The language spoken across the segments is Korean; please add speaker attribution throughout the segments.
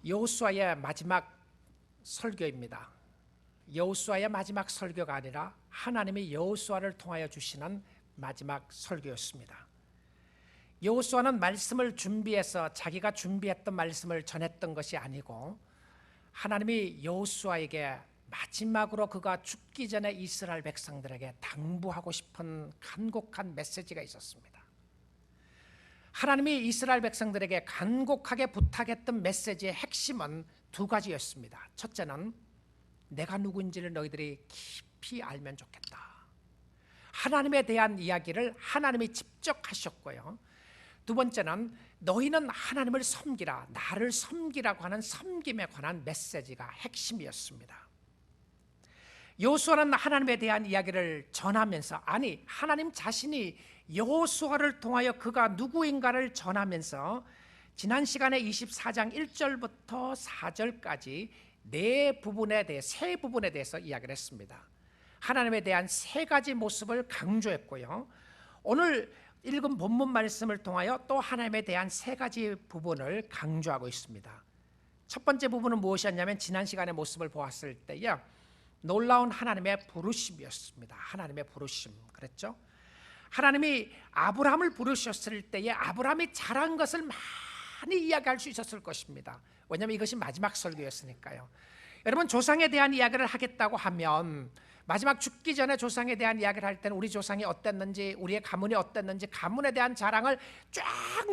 Speaker 1: 여호수아의 마지막 설교입니다. 여호수아의 마지막 설교가 아니라 하나님이 여호수아를 통하여 주시는 마지막 설교였습니다. 여호수아는 말씀을 준비해서 자기가 준비했던 말씀을 전했던 것이 아니고 하나님이 여호수아에게 마지막으로 그가 죽기 전에 이스라엘 백성들에게 당부하고 싶은 간곡한 메시지가 있었습니다. 하나님이 이스라엘 백성들에게 간곡하게 부탁했던 메시지의 핵심은 두 가지였습니다. 첫째는 내가 누구인지를 너희들이 깊이 알면 좋겠다. 하나님에 대한 이야기를 하나님이 직접 하셨고요. 두 번째는 너희는 하나님을 섬기라, 나를 섬기라고 하는 섬김에 관한 메시지가 핵심이었습니다. 여호수아는 하나님에 대한 이야기를 전하면서, 아니 하나님 자신이 여호수아를 통하여 그가 누구인가를 전하면서 지난 시간에 24장 1절부터 4절까지 세 부분에 대해서 이야기를 했습니다. 하나님에 대한 세 가지 모습을 강조했고요. 오늘 읽은 본문 말씀을 통하여 또 하나님에 대한 세 가지 부분을 강조하고 있습니다. 첫 번째 부분은 무엇이었냐면 지난 시간의 모습을 보았을 때요, 놀라운 하나님의 부르심이었습니다. 하나님의 부르심 그랬죠. 하나님이 아브라함을 부르셨을 때에 아브라함이 잘한 것을 많이 이야기할 수 있었을 것입니다. 왜냐하면 이것이 마지막 설교였으니까요. 여러분, 조상에 대한 이야기를 하겠다고 하면 마지막 죽기 전에 조상에 대한 이야기를 할 때는 우리 조상이 어땠는지, 우리의 가문이 어땠는지 가문에 대한 자랑을 쫙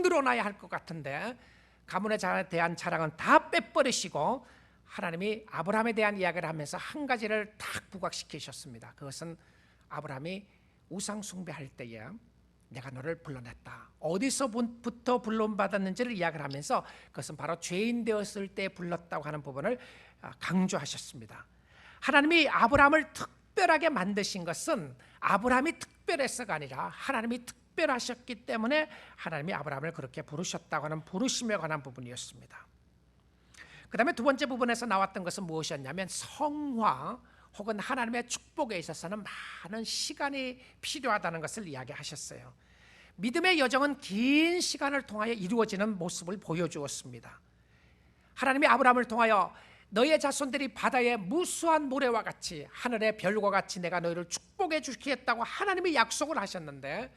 Speaker 1: 늘어놔야 할 것 같은데 가문에 대한 자랑은 다 빼버리시고 하나님이 아브라함에 대한 이야기를 하면서 한 가지를 딱 부각시키셨습니다. 그것은 아브라함이 우상 숭배할 때에 내가 너를 불러냈다. 어디서부터 불론받았는지를 이야기를 하면서 그것은 바로 죄인 되었을 때 불렀다고 하는 부분을 강조하셨습니다. 하나님이 아브라함을 특별하게 만드신 것은 아브라함이 특별해서가 아니라 하나님이 특별하셨기 때문에 하나님이 아브라함을 그렇게 부르셨다고 하는 부르심에 관한 부분이었습니다. 그 다음에 두 번째 부분에서 나왔던 것은 무엇이었냐면 성화 혹은 하나님의 축복에 있어서는 많은 시간이 필요하다는 것을 이야기하셨어요. 믿음의 여정은 긴 시간을 통하여 이루어지는 모습을 보여주었습니다. 하나님이 아브라함을 통하여 너의 자손들이 바다의 무수한 모래와 같이 하늘의 별과 같이 내가 너희를 축복해 주겠다고 하나님이 약속을 하셨는데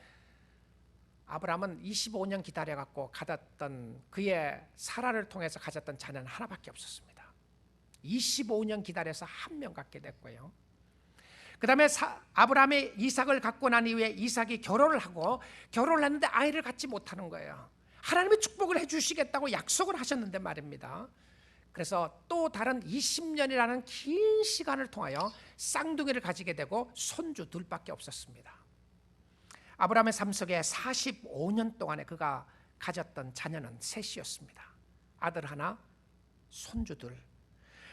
Speaker 1: 아브라함은 25년 기다려갖고 가졌던 그의 사라를 통해서 가졌던 자녀는 하나밖에 없었습니다. 25년 기다려서 한 명 갖게 됐고요. 그 다음에 아브라함이 이삭을 갖고 난 이후에 이삭이 결혼을 했는데 아이를 갖지 못하는 거예요. 하나님이 축복을 해주시겠다고 약속을 하셨는데 말입니다. 그래서 또 다른 20년이라는 긴 시간을 통하여 쌍둥이를 가지게 되고 손주 둘밖에 없었습니다. 아브라함의 삶 속에 45년 동안에 그가 가졌던 자녀는 셋이었습니다. 아들 하나, 손주 둘.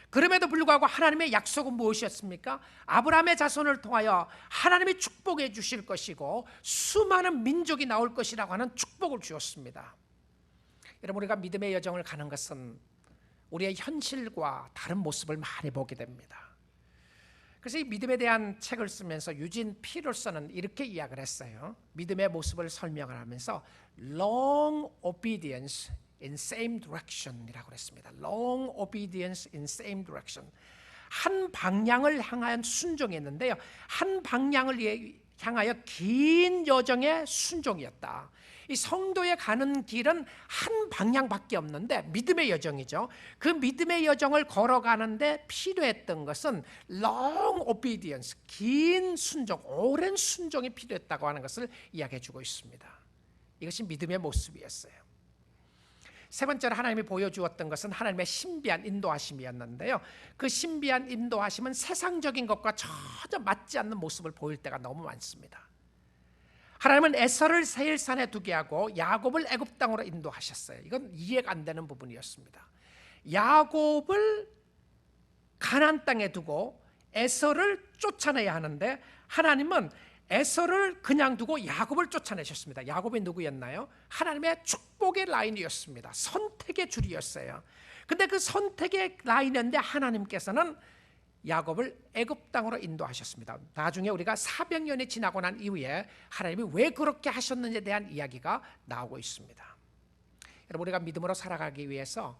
Speaker 1: 그럼에도 불구하고 하나님의 약속은 무엇이었습니까? 아브라함의 자손을 통하여 하나님이 축복해 주실 것이고 수많은 민족이 나올 것이라고 하는 축복을 주었습니다. 여러분, 우리가 믿음의 여정을 가는 것은 우리의 현실과 다른 모습을 많이 보게 됩니다. 그래서 이 믿음에 대한 책을 쓰면서 유진 피터슨은 이렇게 이야기를 했어요. 믿음의 모습을 설명을 하면서 long obedience in same direction이라고 했습니다. long obedience in same direction. 한 방향을 향한 순종이 있는데요, 한 방향을 향하여 긴 여정의 순종이었다. 이 성도에 가는 길은 한 방향밖에 없는데 믿음의 여정이죠. 그 믿음의 여정을 걸어가는데 필요했던 것은 long obedience, 긴 순종, 오랜 순종이 필요했다고 하는 것을 이야기해 주고 있습니다. 이것이 믿음의 모습이었어요. 세 번째로 하나님이 보여주었던 것은 하나님의 신비한 인도하심이었는데요, 그 신비한 인도하심은 세상적인 것과 전혀 맞지 않는 모습을 보일 때가 너무 많습니다. 하나님은 에서를 세일산에 두게 하고 야곱을 애굽 땅으로 인도하셨어요. 이건 이해가 안 되는 부분이었습니다. 야곱을 가나안 땅에 두고 에서를 쫓아내야 하는데 하나님은 에서를 그냥 두고 야곱을 쫓아내셨습니다. 야곱이 누구였나요? 하나님의 축복의 라인이었습니다. 선택의 줄이었어요. 근데 그 선택의 라인인데 하나님께서는 야곱을 애굽 땅으로 인도하셨습니다. 나중에 우리가 400년이 지나고 난 이후에 하나님이 왜 그렇게 하셨는지에 대한 이야기가 나오고 있습니다. 여러분, 우리가 믿음으로 살아가기 위해서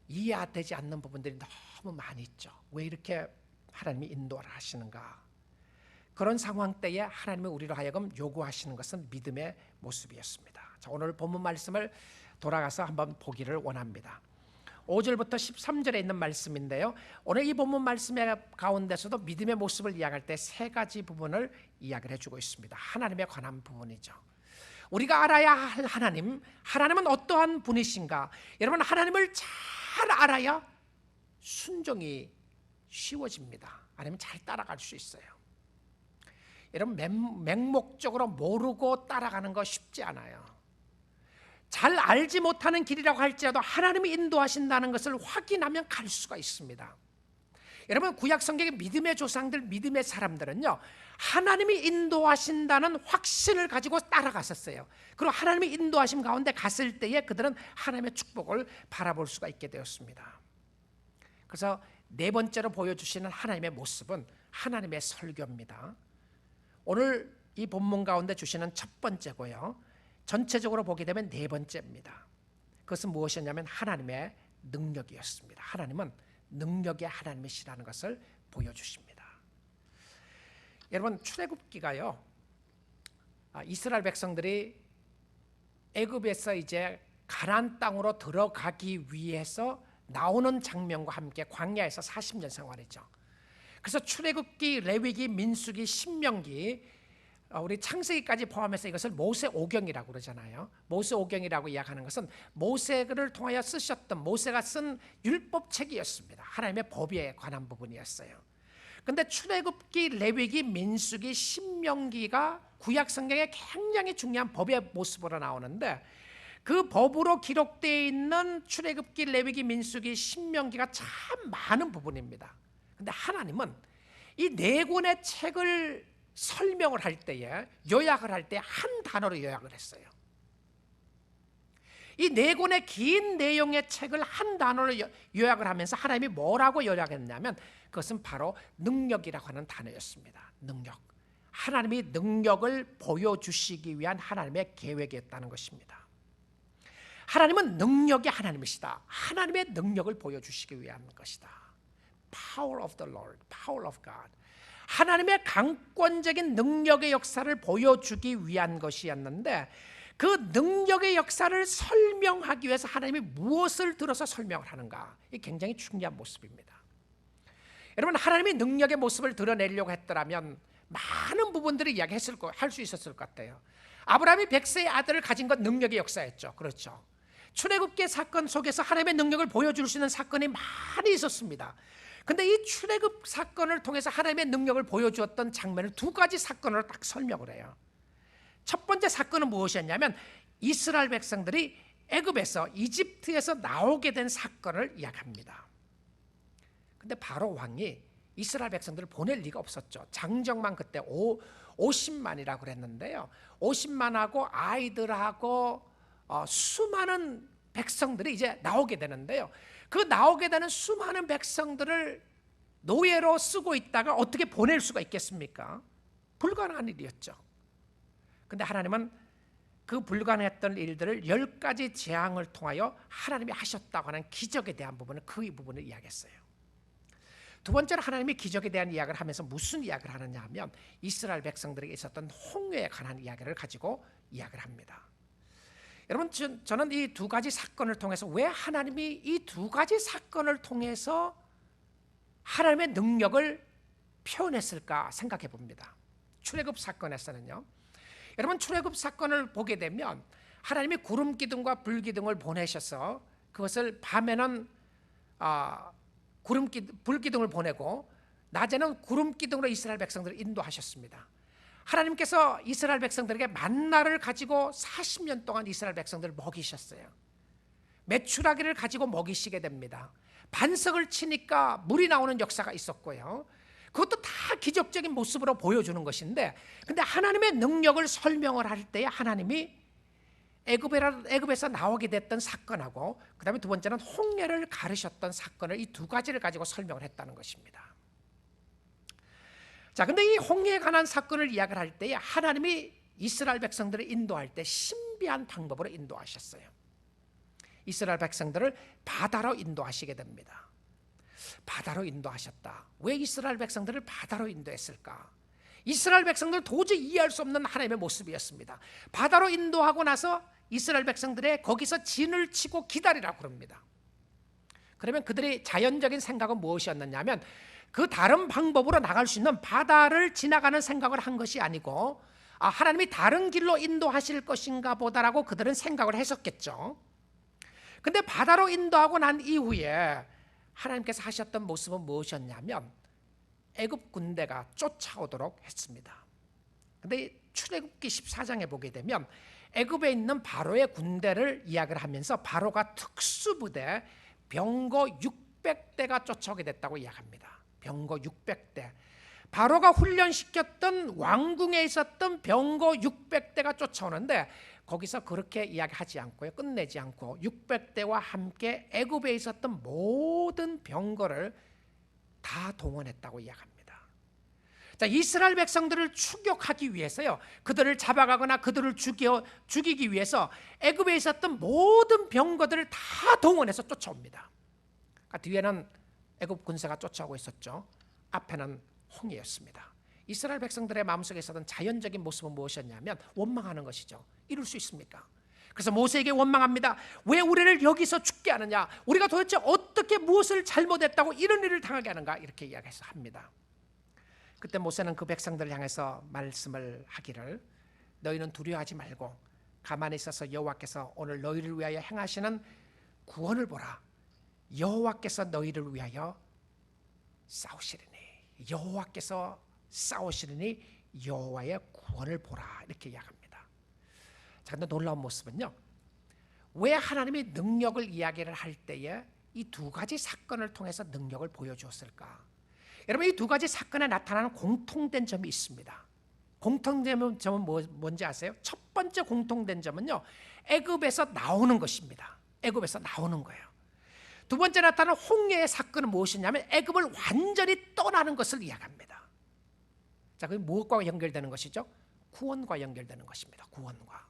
Speaker 1: 이해되지 않는 부분들이 너무 많이 있죠. 왜 이렇게 하나님이 인도를 하시는가? 그런 상황 때에 하나님이 우리로 하여금 요구하시는 것은 믿음의 모습이었습니다. 자, 오늘 본문 말씀을 돌아가서 한번 보기를 원합니다. 5절부터 13절에 있는 말씀인데요, 오늘 이 본문 말씀의 가운데서도 믿음의 모습을 이야기할 때 세 가지 부분을 이야기를 해주고 있습니다. 하나님에 관한 부분이죠. 우리가 알아야 할 하나님은 어떠한 분이신가? 여러분, 하나님을 잘 알아야 순종이 쉬워집니다. 아니면 잘 따라갈 수 있어요. 여러분, 맹목적으로 모르고 따라가는 거 쉽지 않아요. 잘 알지 못하는 길이라고 할지라도 하나님이 인도하신다는 것을 확인하면 갈 수가 있습니다. 여러분, 구약 성경의 믿음의 조상들, 믿음의 사람들은요, 하나님이 인도하신다는 확신을 가지고 따라갔었어요. 그리고 하나님이 인도하심 가운데 갔을 때에 그들은 하나님의 축복을 바라볼 수가 있게 되었습니다. 그래서 네 번째로 보여주시는 하나님의 모습은 하나님의 설교입니다. 오늘 이 본문 가운데 주시는 첫 번째고요, 전체적으로 보게 되면 네 번째입니다. 그것은 무엇이었냐면 하나님의 능력이었습니다. 하나님은 능력의 하나님이시라는 것을 보여주십니다. 여러분, 출애굽기가요, 이스라엘 백성들이 애굽에서 이제 가나안 땅으로 들어가기 위해서 나오는 장면과 함께 광야에서 40년 생활했죠. 그래서 출애굽기, 레위기, 민수기, 신명기, 우리 창세기까지 포함해서 이것을 모세오경이라고 그러잖아요. 모세오경이라고 이야기하는 것은 모세를 통하여 쓰셨던, 모세가 쓴 율법책이었습니다. 하나님의 법에 관한 부분이었어요. 그런데 출애굽기, 레위기, 민수기, 신명기가 구약 성경에 굉장히 중요한 법의 모습으로 나오는데, 그 법으로 기록되어 있는 출애굽기, 레위기, 민수기, 신명기가 참 많은 부분입니다. 그런데 하나님은 이 네 권의 책을 설명을 할 때에, 요약을 할 때 한 단어로 요약을 했어요. 이 네 권의 긴 내용의 책을 한 단어로 요약을 하면서 하나님이 뭐라고 요약했냐면 그것은 바로 능력이라고 하는 단어였습니다. 능력. 하나님이 능력을 보여주시기 위한 하나님의 계획이었다는 것입니다. 하나님은 능력의 하나님이시다. 하나님의 능력을 보여주시기 위한 것이다. Power of the Lord, Power of God. 하나님의 강권적인 능력의 역사를 보여주기 위한 것이었는데, 그 능력의 역사를 설명하기 위해서 하나님이 무엇을 들어서 설명을 하는가? 이게 굉장히 중요한 모습입니다. 여러분, 하나님이 능력의 모습을 드러내려고 했더라면 많은 부분들을 할 수 있었을 것 같아요. 아브라함이 100세의 아들을 가진 건 능력의 역사였죠. 그렇죠. 출애굽기 사건 속에서 하나님의 능력을 보여줄 수 있는 사건이 많이 있었습니다. 근데 이 출애굽 사건을 통해서 하나님의 능력을 보여주었던 장면을 두 가지 사건으로 딱 설명을 해요. 첫 번째 사건은 무엇이었냐면 이스라엘 백성들이 애굽에서, 이집트에서 나오게 된 사건을 이야기합니다. 근데 바로 왕이 이스라엘 백성들을 보낼 리가 없었죠. 장정만 그때 50만이라고 그랬는데요, 50만하고 아이들하고 수많은 백성들이 이제 나오게 되는데요, 그 나오게 되는 수많은 백성들을 노예로 쓰고 있다가 어떻게 보낼 수가 있겠습니까? 불가능한 일이었죠. 그런데 하나님은 그 불가능했던 일들을 10가지 재앙을 통하여 하나님이 하셨다고 하는 기적에 대한 부분을, 그 부분을 이야기했어요. 두 번째로 하나님이 기적에 대한 이야기를 하면서 무슨 이야기를 하느냐 하면 이스라엘 백성들에게 있었던 홍해에 관한 이야기를 가지고 이야기를 합니다. 여러분, 저는 이 두 가지 사건을 통해서 왜 하나님이 이 두 가지 사건을 통해서 하나님의 능력을 표현했을까 생각해 봅니다. 출애굽 사건에서는요, 여러분, 출애굽 사건을 보게 되면 하나님이 구름 기둥과 불 기둥을 보내셔서 그것을 밤에는 불 기둥을 보내고 낮에는 구름 기둥으로 이스라엘 백성들을 인도하셨습니다. 하나님께서 이스라엘 백성들에게 만나를 가지고 40년 동안 이스라엘 백성들을 먹이셨어요. 메추라기를 가지고 먹이시게 됩니다. 반석을 치니까 물이 나오는 역사가 있었고요, 그것도 다 기적적인 모습으로 보여주는 것인데, 근데 하나님의 능력을 설명을 할 때 하나님이 애굽에서 나오게 됐던 사건하고, 그 다음에 두 번째는 홍해를 가르셨던 사건을, 이 두 가지를 가지고 설명을 했다는 것입니다. 자, 근데 이 홍해에 관한 사건을 이야기를 할 때에 하나님이 이스라엘 백성들을 인도할 때 신비한 방법으로 인도하셨어요. 이스라엘 백성들을 바다로 인도하시게 됩니다. 바다로 인도하셨다. 왜 이스라엘 백성들을 바다로 인도했을까? 이스라엘 백성들은 도저히 이해할 수 없는 하나님의 모습이었습니다. 바다로 인도하고 나서 이스라엘 백성들의 거기서 진을 치고 기다리라고 그럽니다. 그러면 그들의 자연적인 생각은 무엇이었느냐면 그 다른 방법으로 나갈 수 있는 바다를 지나가는 생각을 한 것이 아니고 하나님이 다른 길로 인도하실 것인가 보다라고 그들은 생각을 했었겠죠. 근데 바다로 인도하고 난 이후에 하나님께서 하셨던 모습은 무엇이었냐면 애굽 군대가 쫓아오도록 했습니다. 근데 출애굽기 14장에 보게 되면 애굽에 있는 바로의 군대를 이야기를 하면서 바로가 특수부대 병거 600대가 쫓아오게 됐다고 이야기합니다. 병거 600대. 바로가 훈련시켰던 왕궁에 있었던 병거 600대가 쫓아오는데 거기서 그렇게 이야기하지 않고요. 끝내지 않고 600대와 함께 애굽에 있었던 모든 병거를 다 동원했다고 이야기합니다. 자, 이스라엘 백성들을 추격하기 위해서요. 그들을 잡아가거나 그들을 죽이기 위해서 애굽에 있었던 모든 병거들을 다 동원해서 쫓아옵니다. 그러니까 뒤에는 애굽 군사가 쫓아오고 있었죠. 앞에는 홍해였습니다. 이스라엘 백성들의 마음속에 있었던 자연적인 모습은 무엇이었냐면 원망하는 것이죠. 이룰 수 있습니까? 그래서 모세에게 원망합니다. 왜 우리를 여기서 죽게 하느냐? 우리가 도대체 어떻게 무엇을 잘못했다고 이런 일을 당하게 하는가? 이렇게 이야기해서 합니다. 그때 모세는 그 백성들을 향해서 말씀을 하기를 너희는 두려워하지 말고 가만히 있어서 여호와께서 오늘 너희를 위하여 행하시는 구원을 보라. 여호와께서 너희를 위하여 싸우시리니 여호와께서 싸우시리니 여호와의 구원을 보라. 이렇게 이야기합니다. 자, 근데 놀라운 모습은요. 왜 하나님이 능력을 이야기를 할 때에 이 두 가지 사건을 통해서 능력을 보여주었을까? 여러분, 이 두 가지 사건에 나타나는 공통된 점이 있습니다. 공통된 점은 뭔지 아세요? 첫 번째 공통된 점은요. 애굽에서 나오는 것입니다. 애굽에서 나오는 거예요. 두 번째 나타나는 홍해의 사건은 무엇이냐면 애굽을 완전히 떠나는 것을 이야기합니다. 자, 그게 무엇과 연결되는 것이죠? 구원과 연결되는 것입니다. 구원과.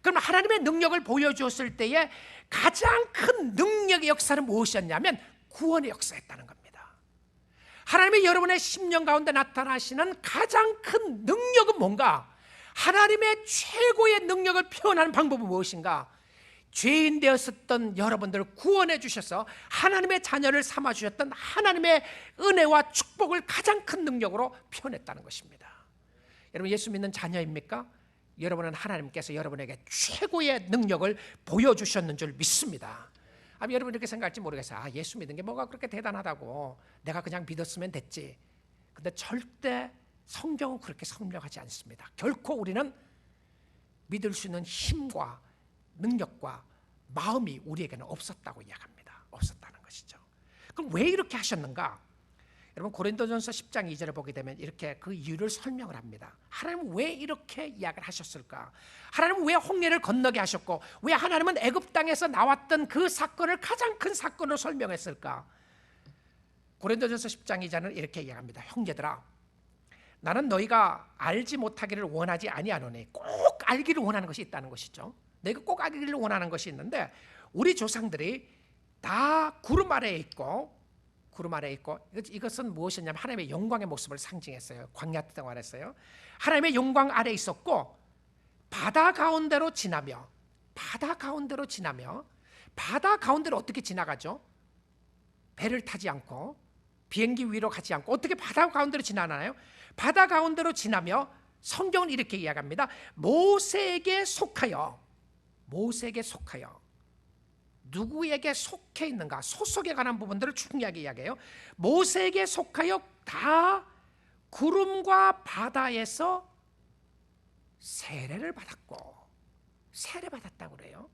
Speaker 1: 그럼 하나님의 능력을 보여주었을 때에 가장 큰 능력의 역사는 무엇이었냐면 구원의 역사였다는 겁니다. 하나님이 여러분의 심령 가운데 나타나시는 가장 큰 능력은 뭔가? 하나님의 최고의 능력을 표현하는 방법은 무엇인가? 죄인 되었었던 여러분들을 구원해 주셔서 하나님의 자녀를 삼아 주셨던 하나님의 은혜와 축복을 가장 큰 능력으로 표현했다는 것입니다. 여러분, 예수 믿는 자녀입니까? 여러분은 하나님께서 여러분에게 최고의 능력을 보여주셨는 줄 믿습니다. 여러분 이렇게 생각할지 모르겠어요. 예수 믿는 게 뭐가 그렇게 대단하다고, 내가 그냥 믿었으면 됐지. 근데 절대 성경은 그렇게 설명하지 않습니다. 결코 우리는 믿을 수 있는 힘과 능력과 마음이 우리에게는 없었다고 이야기합니다. 없었다는 것이죠. 그럼 왜 이렇게 하셨는가? 여러분, 고린도전서 10장 2절을 보게 되면 이렇게 그 이유를 설명을 합니다. 하나님은 왜 이렇게 이야기를 하셨을까? 하나님은 왜 홍해를 건너게 하셨고, 왜 하나님은 애굽 땅에서 나왔던 그 사건을 가장 큰 사건으로 설명했을까? 고린도전서 10장 2절은 이렇게 이야기합니다. 형제들아, 나는 너희가 알지 못하기를 원하지 아니하노니, 꼭 알기를 원하는 것이 있다는 것이죠. 너희가 꼭 알기를 원하는 것이 있는데, 우리 조상들이 다 구름 아래에 있고, 이것은 무엇이냐면 하나님의 영광의 모습을 상징했어요. 광야 생활했어요. 하나님의 영광 아래에 있었고, 바다 가운데로 지나며 바다 가운데로 어떻게 지나가죠? 배를 타지 않고 비행기 위로 가지 않고 어떻게 바다 가운데로 지나나요? 바다 가운데로 지나며 성경은 이렇게 이야기합니다. 모세에게 속하여 누구에게 속해 있는가? 소속에 관한 부분들을 중요하게 이야기해요. 모세에게 속하여 다 구름과 바다에서 세례받았다고 그래요.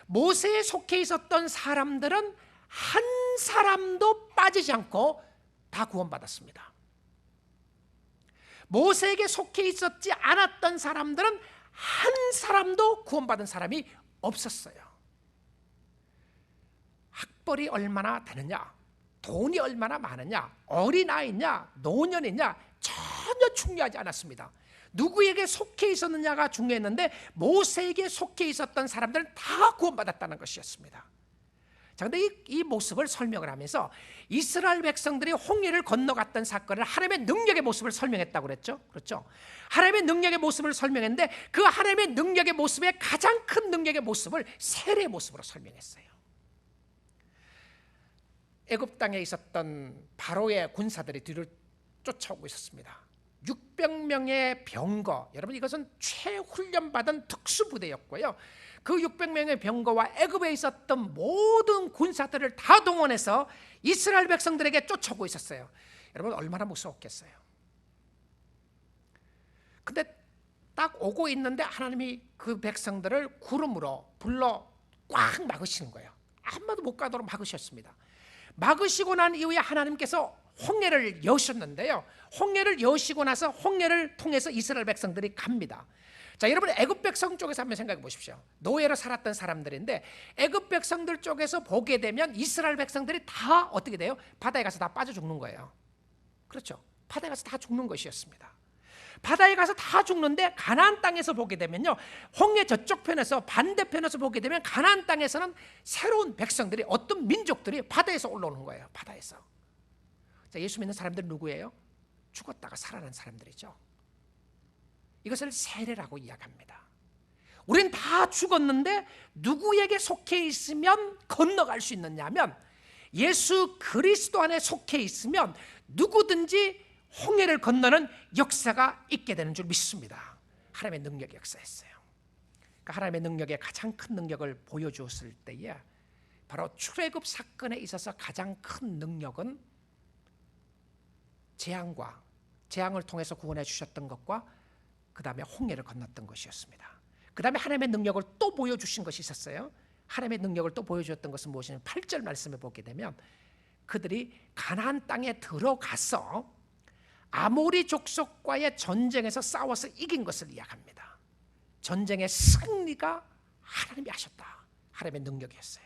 Speaker 1: 모세에 속해 있었던 사람들은 한 사람도 빠지지 않고 다 구원받았습니다. 모세에게 속해 있었지 않았던 사람들은 한 사람도 구원받은 사람이 없었어요. 학벌이 얼마나 되느냐, 돈이 얼마나 많으냐, 어린아이냐, 노년이냐 전혀 중요하지 않았습니다. 누구에게 속해 있었느냐가 중요했는데 모세에게 속해 있었던 사람들은 다 구원받았다는 것이었습니다. 자, 근데 이 모습을 설명을 하면서 이스라엘 백성들이 홍해를 건너갔던 사건을 하나님의 능력의 모습을 설명했다고 그랬죠. 그렇죠? 하나님의 능력의 모습을 설명했는데 그 하나님의 능력의 모습의 가장 큰 능력의 모습을 세례의 모습으로 설명했어요. 애굽 땅에 있었던 바로의 군사들이 뒤를 쫓아오고 있었습니다. 600명의 병거, 여러분 이것은 최훈련받은 특수부대였고요. 그 600명의 병거와 애굽에 있었던 모든 군사들을 다 동원해서 이스라엘 백성들에게 쫓아오고 있었어요. 여러분 얼마나 무서웠겠어요. 근데 딱 오고 있는데 하나님이 그 백성들을 구름으로 불러 꽉 막으시는 거예요. 아무도 못 가도록 막으셨습니다. 막으시고 난 이후에 하나님께서 홍해를 여셨는데요, 홍해를 여시고 나서 홍해를 통해서 이스라엘 백성들이 갑니다. 자, 여러분 애굽 백성 쪽에서 한번 생각해 보십시오. 노예로 살았던 사람들인데 애굽 백성들 쪽에서 보게 되면 이스라엘 백성들이 다 어떻게 돼요? 바다에 가서 다 빠져 죽는 거예요. 그렇죠? 바다에 가서 다 죽는 것이었습니다. 바다에 가서 다 죽는데 가나안 땅에서 보게 되면요, 홍해 저쪽 편에서 반대편에서 보게 되면 가나안 땅에서는 새로운 백성들이, 어떤 민족들이 바다에서 올라오는 거예요. 바다에서. 자, 예수 믿는 사람들은 누구예요? 죽었다가 살아난 사람들이죠. 이것을 세례라고 이야기합니다. 우리는 다 죽었는데 누구에게 속해 있으면 건너갈 수 있느냐면 예수 그리스도 안에 속해 있으면 누구든지 홍해를 건너는 역사가 있게 되는 줄 믿습니다. 하나님의 능력의 역사였어요. 그러니까 하나님의 능력의 가장 큰 능력을 보여주었을 때에 바로 출애굽 사건에 있어서 가장 큰 능력은 재앙을 통해서 구원해 주셨던 것과 그 다음에 홍해를 건넜던 것이었습니다. 그 다음에 하나님의 능력을 또 보여주신 것이 있었어요. 하나님의 능력을 또 보여주었던 것은 무엇이냐면 8절 말씀을 보게 되면 그들이 가나안 땅에 들어가서 아모리 족속과의 전쟁에서 싸워서 이긴 것을 이야기합니다. 전쟁의 승리가 하나님이 하셨다. 하나님의 능력이었어요.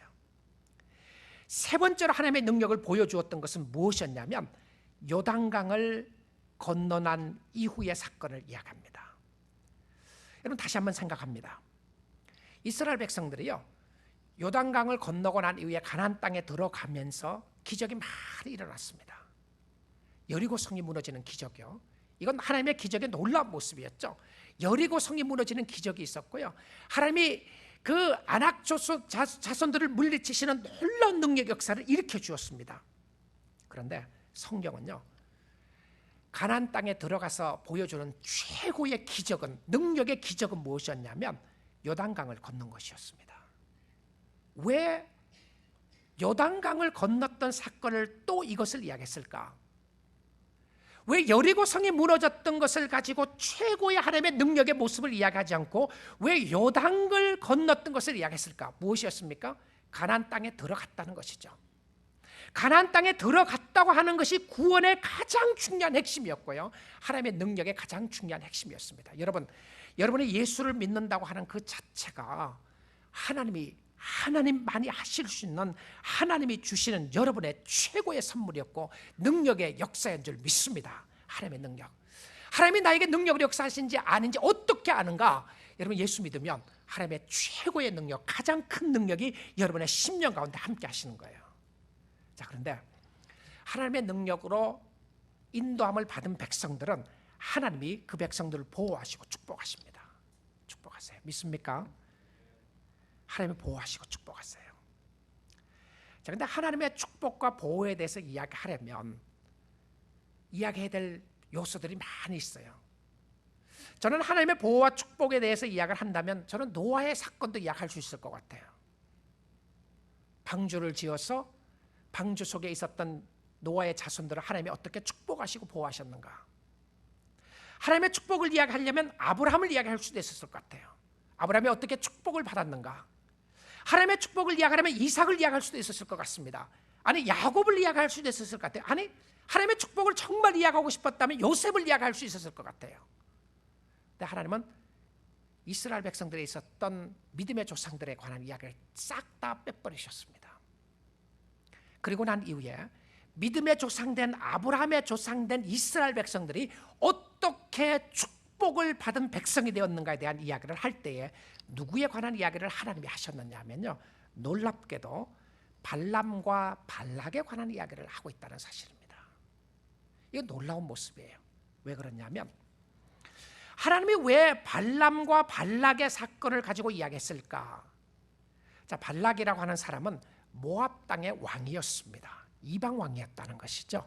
Speaker 1: 세 번째로 하나님의 능력을 보여주었던 것은 무엇이었냐면 요단강을 건너난 이후의 사건을 이야기합니다. 여러분 다시 한번 생각합니다. 이스라엘 백성들이요, 요단강을 건너고 난 이후에 가나안 땅에 들어가면서 기적이 많이 일어났습니다. 여리고 성이 무너지는 기적이요, 이건 하나님의 기적의 놀라운 모습이었죠. 여리고 성이 무너지는 기적이 있었고요, 하나님이 그 아낙 자손들을 물리치시는 놀라운 능력 역사를 일으켜 주었습니다. 그런데 성경은요, 가나안 땅에 들어가서 보여주는 최고의 기적은, 능력의 기적은 무엇이었냐면 요단강을 건넌 것이었습니다. 왜 요단강을 건넜던 사건을 또 이것을 이야기했을까? 왜 여리고 성이 무너졌던 것을 가지고 최고의 하나님의 능력의 모습을 이야기하지 않고 왜 요단강을 건넜던 것을 이야기했을까? 무엇이었습니까? 가나안 땅에 들어갔다는 것이죠. 가나안 땅에 들어갔다고 하는 것이 구원의 가장 중요한 핵심이었고요, 하나님의 능력의 가장 중요한 핵심이었습니다. 여러분이 예수를 믿는다고 하는 그 자체가 하나님만이 하실 수 있는, 하나님이 주시는 여러분의 최고의 선물이었고 능력의 역사인 줄 믿습니다. 하나님의 능력, 하나님이 나에게 능력을 역사하신지 아닌지 어떻게 아는가? 여러분 예수 믿으면 하나님의 최고의 능력, 가장 큰 능력이 여러분의 심령 가운데 함께 하시는 거예요. 자, 그런데 하나님의 능력으로 인도함을 받은 백성들은 하나님이 그 백성들을 보호하시고 축복하십니다. 축복하세요. 믿습니까? 하나님이 보호하시고 축복하세요. 자, 그런데 하나님의 축복과 보호에 대해서 이야기하려면 이야기해야 될 요소들이 많이 있어요. 저는 하나님의 보호와 축복에 대해서 이야기를 한다면 저는 노아의 사건도 이야기할 수 있을 것 같아요. 방주를 지어서 방주 속에 있었던 노아의 자손들을 하나님이 어떻게 축복하시고 보호하셨는가? 하나님의 축복을 이야기하려면 아브라함을 이야기할 수도 있었을 것 같아요. 아브라함이 어떻게 축복을 받았는가? 하나님의 축복을 이야기하려면 이삭을 이야기할 수도 있었을 것 같습니다. 아니 야곱을 이야기할 수도 있었을 것 같아요. 아니 하나님의 축복을 정말 이야기하고 싶었다면 요셉을 이야기할 수 있었을 것 같아요. 근데 하나님은 이스라엘 백성들에 있었던 믿음의 조상들에 관한 이야기를 싹 다 빼버리셨습니다. 그리고 난 이후에 믿음의 조상된 아브라함의 조상된 이스라엘 백성들이 어떻게 축복을 받은 백성이 되었는가에 대한 이야기를 할 때에 누구에 관한 이야기를 하나님이 하셨느냐 하면요, 놀랍게도 발람과 발락에 관한 이야기를 하고 있다는 사실입니다. 이거 놀라운 모습이에요. 왜 그러냐면 하나님이 왜 발람과 발락의 사건을 가지고 이야기했을까? 자, 발락이라고 하는 사람은 모압 땅의 왕이었습니다. 이방 왕이었다는 것이죠.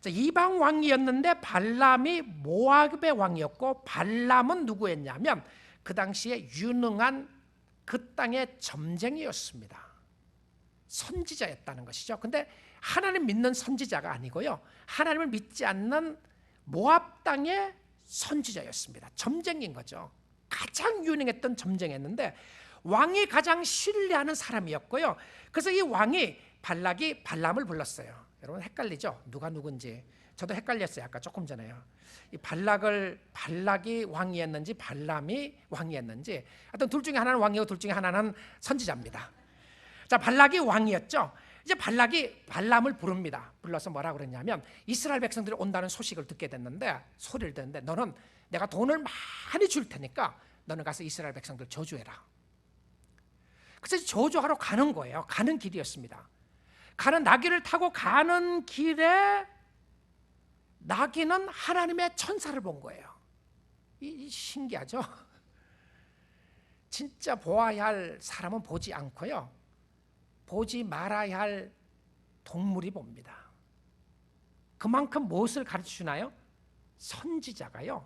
Speaker 1: 자, 이방 왕이었는데 발람이 모압의 왕이었고, 발람은 누구였냐면 그 당시에 유능한 그 땅의 점쟁이였습니다. 선지자였다는 것이죠. 근데 하나님 믿는 선지자가 아니고요, 하나님을 믿지 않는 모압 땅의 선지자였습니다. 점쟁이인 거죠. 가장 유능했던 점쟁이였는데 왕이 가장 신뢰하는 사람이었고요. 그래서 이 왕이 발락이 발람을 불렀어요. 여러분 헷갈리죠? 누가 누군지. 저도 헷갈렸어요. 아까 조금 전에요. 이 발락이 왕이었는지 발람이 왕이었는지, 하여튼 둘 중에 하나는 왕이고 둘 중에 하나는 선지자입니다. 자, 발락이 왕이었죠. 이제 발락이 발람을 부릅니다. 불러서 뭐라 그랬냐면, 이스라엘 백성들이 온다는 소식을 듣게 됐는데, 소리를 듣는데, 너는 내가 돈을 많이 줄 테니까 너는 가서 이스라엘 백성들 저주해라. 그래서 저주하러 가는 거예요. 가는 길이었습니다. 가는 나귀를 타고 가는 길에 나귀는 하나님의 천사를 본 거예요. 이 신기하죠? 진짜 보아야 할 사람은 보지 않고요, 보지 말아야 할 동물이 봅니다. 그만큼 무엇을 가르쳐 주나요? 선지자가요,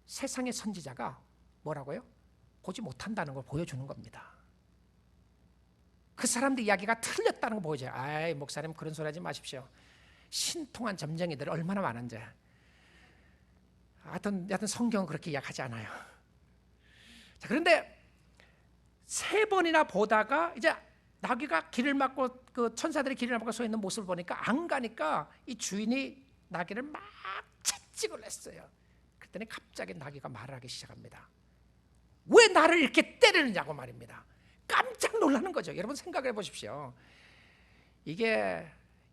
Speaker 1: 세상의 선지자가 뭐라고요? 보지 못한다는 걸 보여주는 겁니다. 그 사람들 이야기가 틀렸다는 거 보여줘요. 아이, 목사님 그런 소리 하지 마십시오. 신통한 점쟁이들 얼마나 많은지. 하여튼 성경은 그렇게 이야기하지 않아요. 자, 그런데 3번이나 보다가 이제 나귀가 길을 막고, 그 천사들이 길을 막고 서 있는 모습을 보니까 안 가니까 이 주인이 나귀를 막 채찍을 했어요. 그랬더니 갑자기 나귀가 말을 하기 시작합니다. 왜 나를 이렇게 때리느냐고 말입니다. 깜짝 놀라는 거죠. 여러분 생각해 보십시오. 이게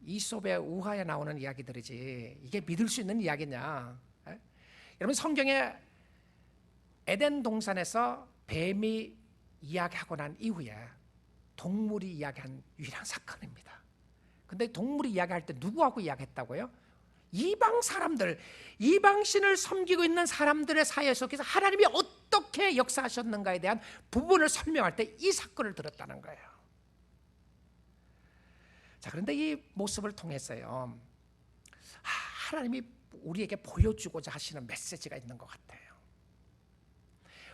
Speaker 1: 이솝의 우화에 나오는 이야기들이지 이게 믿을 수 있는 이야기냐? 에? 여러분 성경에 에덴 동산에서 뱀이 이야기하고 난 이후에 동물이 이야기한 유일한 사건입니다. 근데 동물이 이야기할 때 누구하고 이야기했다고요? 이방 사람들, 이방신을 섬기고 있는 사람들의 사회 속에서 하나님이 어떻게 역사하셨는가에 대한 부분을 설명할 때 이 사건을 들었다는 거예요. 자, 그런데 이 모습을 통해서요, 하나님이 우리에게 보여주고자 하시는 메시지가 있는 것 같아요.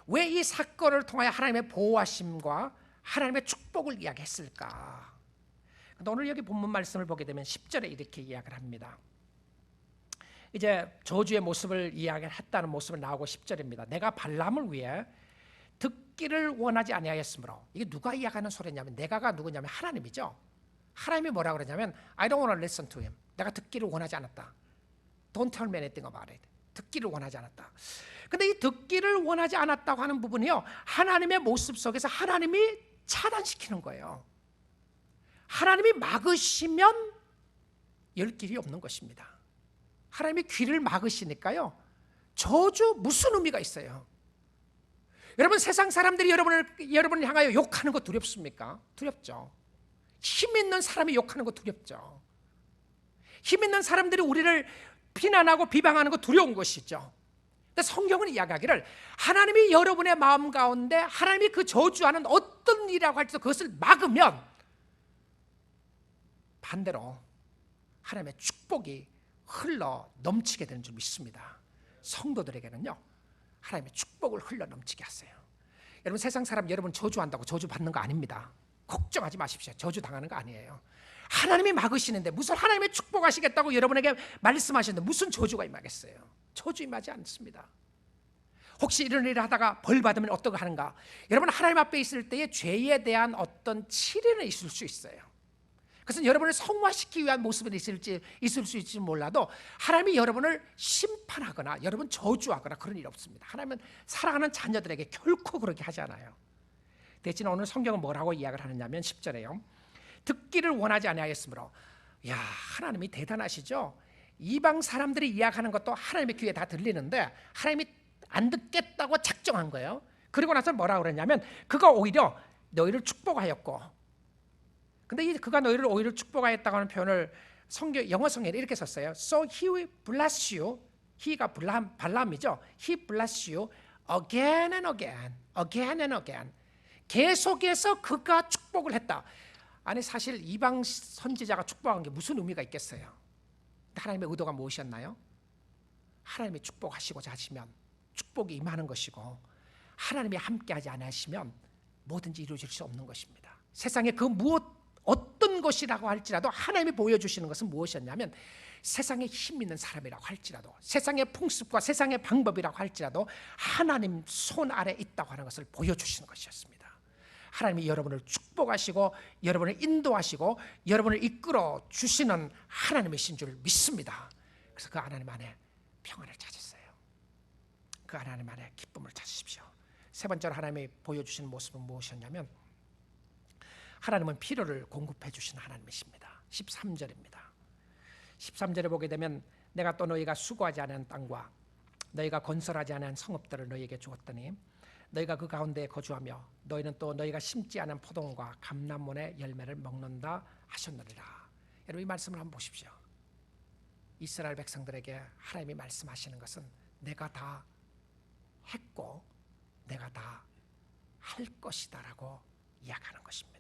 Speaker 1: 왜 이 사건을 통하여 하나님의 보호하심과 하나님의 축복을 이야기했을까? 근데 오늘 여기 본문 말씀을 보게 되면 10절에 이렇게 이야기를 합니다. 이제 저주의 모습을 이야기했다는 모습을 나오고 10절입니다. 내가 발람을 위해 듣기를 원하지 아니하였으므로. 이게 누가 이야기하는 소리냐면, 내가가 누구냐면 하나님이죠. 하나님이 뭐라 그러냐면 I don't want to listen to him. 내가 듣기를 원하지 않았다. Don't tell me anything about it. 듣기를 원하지 않았다. 근데 이 듣기를 원하지 않았다고 하는 부분이요, 하나님의 모습 속에서 하나님이 차단시키는 거예요. 하나님이 막으시면 열 길이 없는 것입니다. 하나님이 귀를 막으시니까요, 저주 무슨 의미가 있어요? 여러분 세상 사람들이 여러분을 향하여 욕하는 거 두렵습니까? 두렵죠. 힘 있는 사람이 욕하는 거 두렵죠. 힘 있는 사람들이 우리를 비난하고 비방하는 거 두려운 것이죠. 근데 성경은 이야기하기를 하나님이 여러분의 마음 가운데 하나님이 그 저주하는 어떤 일이라고 할지라도 그것을 막으면 반대로 하나님의 축복이 흘러 넘치게 되는 줄 믿습니다. 성도들에게는요, 하나님의 축복을 흘러 넘치게 하세요. 여러분 세상 사람 여러분 저주한다고 저주 받는 거 아닙니다. 걱정하지 마십시오. 저주 당하는 거 아니에요. 하나님이 막으시는데 무슨 하나님의 축복하시겠다고 여러분에게 말씀하시는데 무슨 저주가 임하겠어요? 저주 임하지 않습니다. 혹시 이런 일을 하다가 벌 받으면 어떻게 하는가? 여러분 하나님 앞에 있을 때에 죄에 대한 어떤 치료는 있을 수 있어요. 그것은 여러분을 성화시키기 위한 모습은 있을 수 있을지 몰라도 하나님이 여러분을 심판하거나 여러분 저주하거나 그런 일 없습니다. 하나님은 사랑하는 자녀들에게 결코 그렇게 하지 않아요. 대신 오늘 성경은 뭐라고 이야기를 하느냐면 10절에요. 듣기를 원하지 아니하였으므로. 야, 하나님이 대단하시죠. 이방 사람들이 이야기하는 것도 하나님의 귀에 다 들리는데 하나님이 안 듣겠다고 작정한 거예요. 그리고 나서 뭐라 그랬냐면 그가 오히려 너희를 축복하였고, 근데 이 그가 너희를 오히려 축복하였다고 하는 표현을 영어 성경에 이렇게 썼어요. So he will bless you. he가 발람이죠. He bless you again and again, again and again. 계속해서 그가 축복을 했다. 아니 사실 이방 선지자가 축복한 게 무슨 의미가 있겠어요? 하나님의 의도가 무엇이었나요? 하나님이 축복하시고자 하시면 축복이 임하는 것이고, 하나님이 함께하지 않으시면 뭐든지 이루어질 수 없는 것입니다. 세상에 그 어떤 것이라고 할지라도 하나님이 보여주시는 것은 무엇이었냐면, 세상에 힘 있는 사람이라고 할지라도, 세상의 풍습과 세상의 방법이라고 할지라도 하나님 손 아래 있다고 하는 것을 보여주시는 것이었습니다. 하나님이 여러분을 축복하시고 여러분을 인도하시고 여러분을 이끌어 주시는 하나님이신 줄 믿습니다. 그래서 그 하나님 안에 평안을 찾으세요. 그 하나님 안에 기쁨을 찾으십시오. 세 번째로 하나님이 보여주시는 모습은 무엇이었냐면, 하나님은 필요를 공급해 주시는 하나님이십니다. 13절입니다. 13절에 보게 되면 내가 또 너희가 수고하지 않은 땅과 너희가 건설하지 않은 성읍들을 너희에게 주었더니 너희가 그 가운데 거주하며 너희는 또 너희가 심지 않은 포도원과 감람원의 열매를 먹는다 하셨느니라. 여러분, 이 말씀을 한번 보십시오. 이스라엘 백성들에게 하나님이 말씀하시는 것은 내가 다 했고 내가 다 할 것이다라고 이야기하는 것입니다.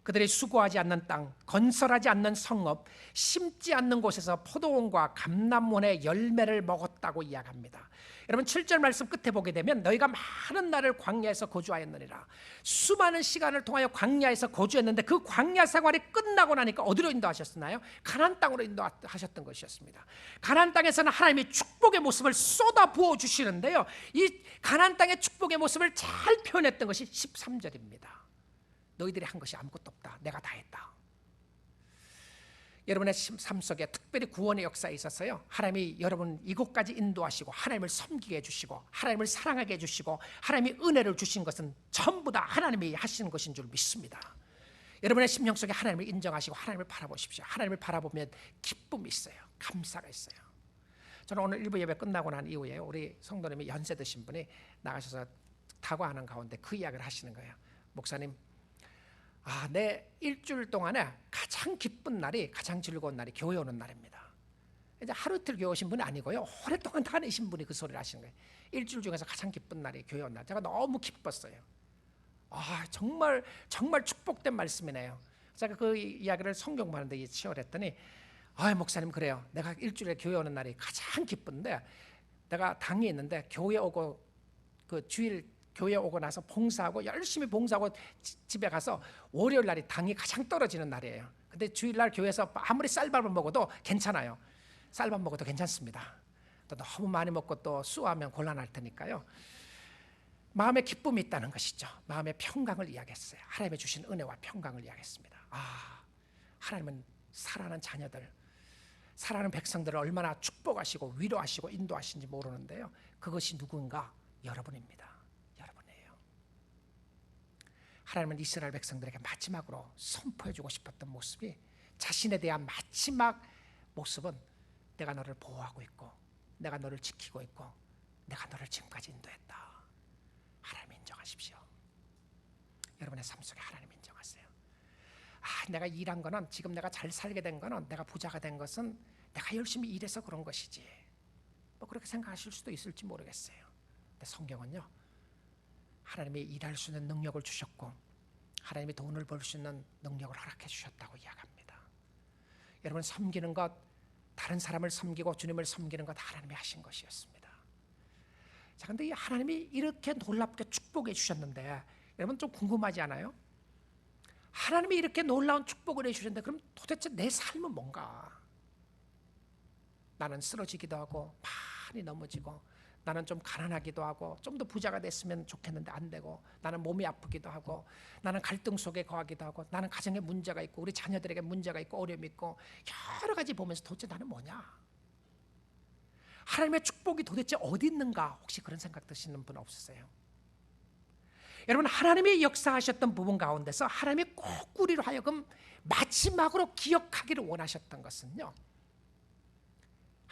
Speaker 1: 그들이 수고하지 않는 땅, 건설하지 않는 성읍, 심지 않는 곳에서 포도원과 감람원의 열매를 먹었다고 이야기합니다. 여러분, 7절 말씀 끝에 보게 되면 너희가 많은 날을 광야에서 거주하였느니라. 수많은 시간을 통하여 광야에서 거주했는데 그 광야 생활이 끝나고 나니까 어디로 인도하셨나요? 가나안 땅으로 인도하셨던 것이었습니다. 가나안 땅에서는 하나님이 축복의 모습을 쏟아 부어 주시는데요, 이 가나안 땅의 축복의 모습을 잘 표현했던 것이 13절입니다. 너희들이 한 것이 아무것도 없다. 내가 다 했다. 여러분의 삶 속에 특별히 구원의 역사에 있어서요, 하나님이 여러분 이곳까지 인도하시고 하나님을 섬기게 해주시고 하나님을 사랑하게 해주시고 하나님이 은혜를 주신 것은 전부 다 하나님이 하시는 것인 줄 믿습니다. 여러분의 심령 속에 하나님을 인정하시고 하나님을 바라보십시오. 하나님을 바라보면 기쁨이 있어요. 감사가 있어요. 저는 오늘 일부 예배 끝나고 난 이후에 우리 성도님이 연세 드신 분이 나가셔서 다과하는 가운데 그 이야기를 하시는 거예요. 목사님, 내 일주일 동안에 가장 기쁜 날이, 가장 즐거운 날이 교회 오는 날입니다. 이제 하루 이틀 교회 오신 분이 아니고요, 오랫동안 다니신 분이 그 소리를 하시는 거예요. 일주일 중에서 가장 기쁜 날이 교회 온 날. 제가 너무 기뻤어요. 정말 정말 축복된 말씀이네요. 제가 그 이야기를 성경 보는데 치열했더니, 목사님, 그래요. 내가 일주일에 교회 오는 날이 가장 기쁜데, 내가 당이 있는데 교회 오고 그 주일 교회 오고 나서 봉사하고 열심히 봉사하고 집에 가서 월요일 날이 당이 가장 떨어지는 날이에요. 근데 주일날 교회에서 아무리 쌀밥을 먹어도 괜찮아요. 쌀밥 먹어도 괜찮습니다. 또 너무 많이 먹고 또 수하면 곤란할 테니까요. 마음에 기쁨이 있다는 것이죠. 마음의 평강을 이야기했어요. 하나님이 주신 은혜와 평강을 이야기했습니다. 하나님은 사랑하는 자녀들, 사랑하는 백성들을 얼마나 축복하시고 위로하시고 인도하시는지 모르는데요, 그것이 누군가? 여러분입니다. 하나님은 이스라엘 백성들에게 마지막으로 선포해주고 싶었던 모습이, 자신에 대한 마지막 모습은 내가 너를 보호하고 있고 내가 너를 지키고 있고 내가 너를 지금까지 인도했다. 하나님 인정하십시오. 여러분의 삶 속에 하나님 인정하세요. 내가 일한 거는, 지금 내가 잘 살게 된 거는, 내가 부자가 된 것은 내가 열심히 일해서 그런 것이지, 그렇게 생각하실 수도 있을지 모르겠어요. 근데 성경은요, 하나님이 일할 수 있는 능력을 주셨고 하나님이 돈을 벌 수 있는 능력을 허락해 주셨다고 이야기합니다. 여러분, 섬기는 것, 다른 사람을 섬기고 주님을 섬기는 것 하나님이 하신 것이었습니다. 자, 근데 이 하나님이 이렇게 놀랍게 축복해 주셨는데, 여러분 좀 궁금하지 않아요? 하나님이 이렇게 놀라운 축복을 해주셨는데 그럼 도대체 내 삶은 뭔가? 나는 쓰러지기도 하고 많이 넘어지고, 나는 좀 가난하기도 하고, 좀 더 부자가 됐으면 좋겠는데 안 되고, 나는 몸이 아프기도 하고, 나는 갈등 속에 거하기도 하고, 나는 가정에 문제가 있고 우리 자녀들에게 문제가 있고 어려움이 있고, 여러 가지 보면서 도대체 나는 뭐냐? 하나님의 축복이 도대체 어디 있는가? 혹시 그런 생각 드시는 분 없으세요? 여러분, 하나님이 역사하셨던 부분 가운데서 하나님이 꼭 우리로 하여금 마지막으로 기억하기를 원하셨던 것은요,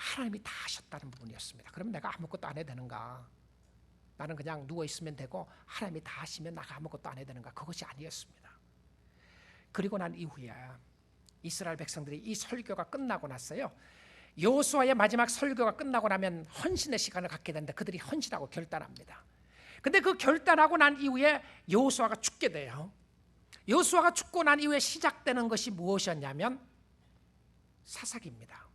Speaker 1: 하나님이 다 하셨다는 부분이었습니다. 그럼 내가 아무것도 안 해도 되는가? 나는 그냥 누워있으면 되고 하나님이 다 하시면 나가 아무것도 안 해도 되는가? 그것이 아니었습니다. 그리고 난 이후에 이스라엘 백성들이 이 설교가 끝나고 났어요. 여호수아의 마지막 설교가 끝나고 나면 헌신의 시간을 갖게 되는데 그들이 헌신하고 결단합니다. 근데 그 결단하고 난 이후에 여호수아가 죽게 돼요. 여호수아가 죽고 난 이후에 시작되는 것이 무엇이었냐면 사사기입니다.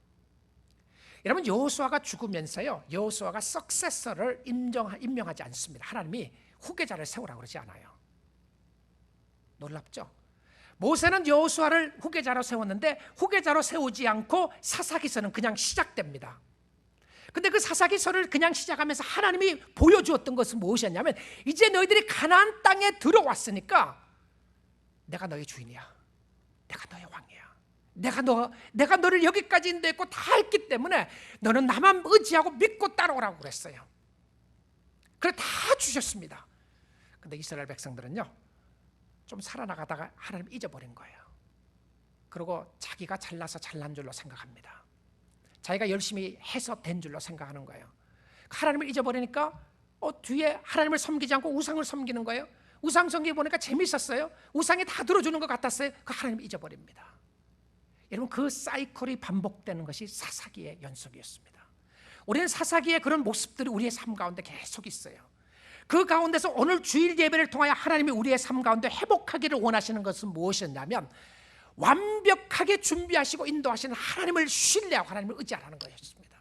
Speaker 1: 여러분, 여호수아가 죽으면서요, 여호수아가 석세서를 임명하지 않습니다. 하나님이 후계자를 세우라고 그러지 않아요. 놀랍죠? 모세는 여호수아를 후계자로 세웠는데 후계자로 세우지 않고 사사기서는 그냥 시작됩니다. 근데 그 사사기서를 그냥 시작하면서 하나님이 보여주었던 것은 무엇이었냐면, 이제 너희들이 가나안 땅에 들어왔으니까 내가 너의 주인이야. 내가 너의 왕이야. 내가 너를 여기까지 인도했고 다 했기 때문에 너는 나만 의지하고 믿고 따라오라고 그랬어요. 그래 다 주셨습니다. 근데 이스라엘 백성들은요, 좀 살아나가다가 하나님 잊어버린 거예요. 그리고 자기가 잘나서 잘난 줄로 생각합니다. 자기가 열심히 해서 된 줄로 생각하는 거예요. 하나님을 잊어버리니까 뒤에 하나님을 섬기지 않고 우상을 섬기는 거예요. 우상 섬기 보니까 재밌었어요. 우상이 다 들어주는 것 같았어요. 그 하나님을 잊어버립니다. 여러분, 그 사이클이 반복되는 것이 사사기의 연속이었습니다. 우리는 사사기의 그런 모습들이 우리의 삶 가운데 계속 있어요. 그 가운데서 오늘 주일 예배를 통하여 하나님이 우리의 삶 가운데 회복하기를 원하시는 것은 무엇이었냐면, 완벽하게 준비하시고 인도하시는 하나님을 신뢰하고 하나님을 의지하라는 것이었습니다.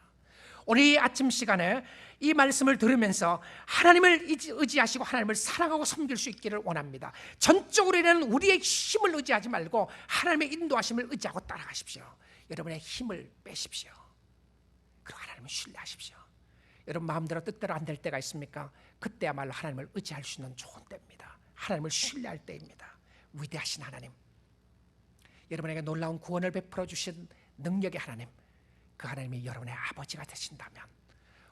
Speaker 1: 오늘 이 아침 시간에 이 말씀을 들으면서 하나님을 의지하시고 하나님을 사랑하고 섬길 수 있기를 원합니다. 전적으로는 우리의 힘을 의지하지 말고 하나님의 인도하심을 의지하고 따라가십시오. 여러분의 힘을 빼십시오. 그리고 하나님을 신뢰하십시오. 여러분, 마음대로 뜻대로 안 될 때가 있습니까? 그때야말로 하나님을 의지할 수 있는 좋은 때입니다. 하나님을 신뢰할 때입니다. 위대하신 하나님, 여러분에게 놀라운 구원을 베풀어 주신 능력의 하나님, 그 하나님이 여러분의 아버지가 되신다면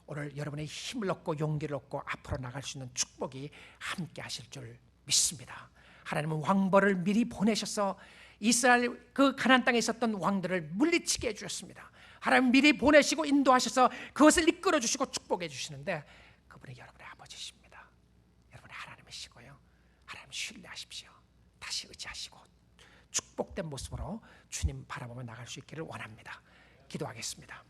Speaker 1: 오늘 여러분의 힘을 얻고 용기를 얻고 앞으로 나갈 수 있는 축복이 함께 하실 줄 믿습니다. 하나님은 왕벌을 미리 보내셔서 이스라엘 그 가나안 땅에 있었던 왕들을 물리치게 해주셨습니다. 하나님 미리 보내시고 인도하셔서 그것을 이끌어 주시고 축복해 주시는데, 그분이 여러분의 아버지십니다. 여러분의 하나님이시고요. 하나님 신뢰하십시오. 다시 의지하시고 축복된 모습으로 주님 바라보며 나갈 수 있기를 원합니다. 기도하겠습니다.